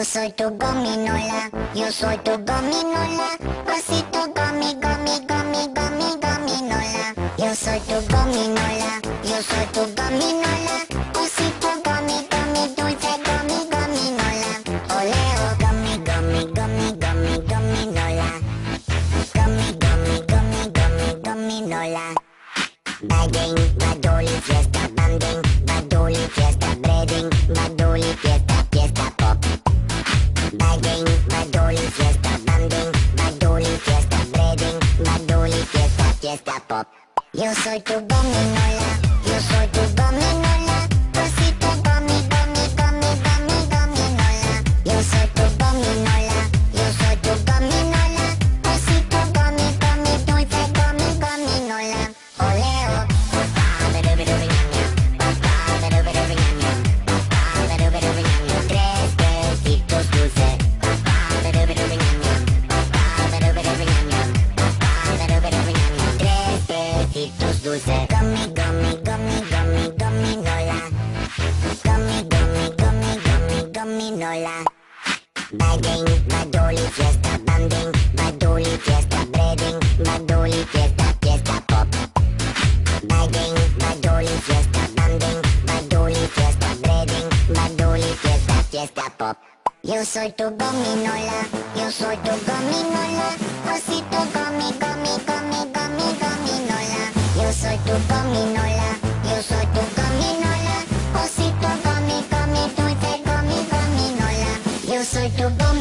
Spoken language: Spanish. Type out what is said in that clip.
Yo soy tu gominola, yo soy tu gominola, osito gomi, gomi, gomi, gomi, gominola. Yo soy tu gominola, yo soy tu gominola, osito gomi, gomi, dulce gomi, gominola. Oleo, gomi, gomi, gomi, gomi, gominola. Gomi, gomi, gomi, gomi, gominola. Bagging, badoli, fiesta, banding, badoli, fiesta, breading, badoli, fiesta, fiesta pop. Bagging, badoli, fiesta, banding, badoli, fiesta, breading, badoli, fiesta, fiesta pop. Yo soy tu gominola, yo soy tu gominola, osito gomi, gomi, gomi, gomi, gominola. Yo soy tu gominola, yo soy tu gominola, osito gomi, gomi, dulce gomi, gominola. Oleo, papá, papá, tres besitos dulces, papá, tres besitos dulces. Gummy, gummy, gummy, gummy, gominola. Gummy, gummy, gummy, gummy, gominola. Bagging, badoli, fiesta, banding, badoli, fiesta, breading, badoli, fiesta, fiesta pop. Bagging, badoli, fiesta, banding, badoli, fiesta, breading, badoli, fiesta, fiesta pop. Yo soy tu gominola, yo soy tu gominola, osito gomi, gomi, gomi, gomi, gominola. Yo soy tu gominola, yo soy tu gominola, osito gomi, gomi, dulce gomi, gominola. Yo soy tu gominola.